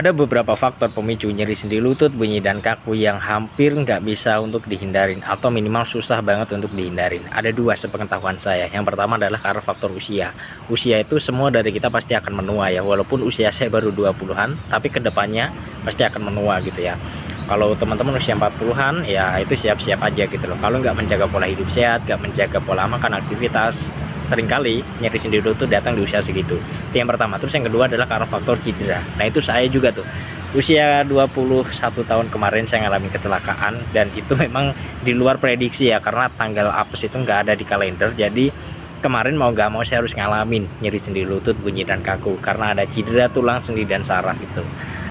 Ada beberapa faktor pemicu nyeri sendi lutut, bunyi, dan kaku yang hampir nggak bisa untuk dihindarin atau minimal susah banget untuk dihindarin. Ada dua sepengetahuan saya. Yang pertama adalah karena faktor usia. Usia itu semua dari kita pasti akan menua ya. Walaupun usia saya baru 20-an, tapi kedepannya pasti akan menua gitu ya. Kalau teman-teman usia 40-an ya itu siap-siap aja gitu loh. Kalau nggak menjaga pola hidup sehat, nggak menjaga pola makan, aktivitas, seringkali nyeri sendi lutut datang di usia segitu. Itu yang pertama. Terus yang kedua adalah karena faktor cedera. Nah itu saya juga tuh usia 21 tahun kemarin saya ngalami kecelakaan, dan itu memang di luar prediksi ya, karena tanggal apes itu nggak ada di kalender. Jadi kemarin mau nggak mau saya harus ngalamin nyeri sendi lutut, bunyi, dan kaku karena ada cedera tulang, sendi, dan saraf itu.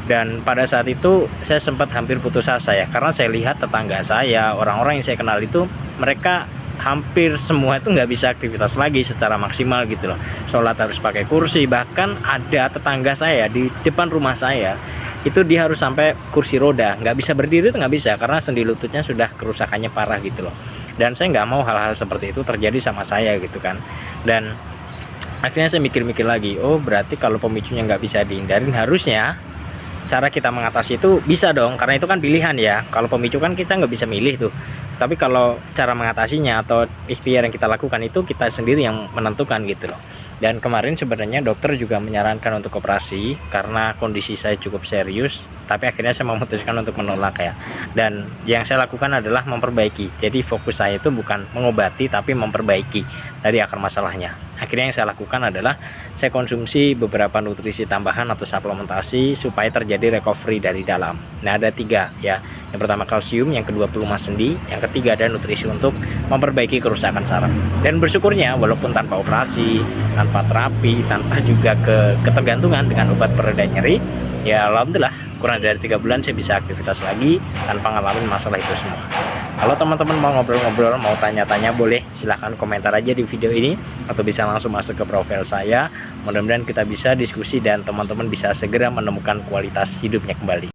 Dan pada saat itu saya sempat hampir putus asa ya, karena saya lihat tetangga saya, orang-orang yang saya kenal itu mereka hampir semua itu nggak bisa aktivitas lagi secara maksimal gitu loh. Sholat harus pakai kursi, bahkan ada tetangga saya di depan rumah saya itu dia harus sampai kursi roda, nggak bisa berdiri, itu nggak bisa karena sendi lututnya sudah kerusakannya parah gitu loh. Dan saya nggak mau hal-hal seperti itu terjadi sama saya gitu kan. Dan akhirnya saya mikir-mikir lagi, oh berarti kalau pemicunya nggak bisa dihindarin, harusnya cara kita mengatasi itu bisa dong, karena itu kan pilihan ya. Kalau pemicu kan kita nggak bisa milih tuh, tapi kalau cara mengatasinya atau ikhtiar yang kita lakukan itu kita sendiri yang menentukan gitu loh. Dan kemarin sebenarnya dokter juga menyarankan untuk operasi karena kondisi saya cukup serius, tapi akhirnya saya memutuskan untuk menolak ya. Dan yang saya lakukan adalah memperbaiki. Jadi fokus saya itu bukan mengobati tapi memperbaiki dari akar masalahnya. Akhirnya yang saya lakukan adalah saya konsumsi beberapa nutrisi tambahan atau suplementasi supaya terjadi recovery dari dalam. Nah ada tiga ya. Yang pertama kalsium, yang kedua pelumas sendi, yang ketiga ada nutrisi untuk memperbaiki kerusakan saraf. Dan bersyukurnya walaupun tanpa operasi, tanpa terapi, tanpa juga ketergantungan dengan obat pereda nyeri, ya alhamdulillah kurang dari 3 bulan saya bisa aktivitas lagi tanpa ngalamin masalah itu semua. Kalau teman-teman mau ngobrol-ngobrol, mau tanya-tanya, boleh silahkan komentar aja di video ini, atau bisa langsung masuk ke profil saya. Mudah-mudahan kita bisa diskusi dan teman-teman bisa segera menemukan kualitas hidupnya kembali.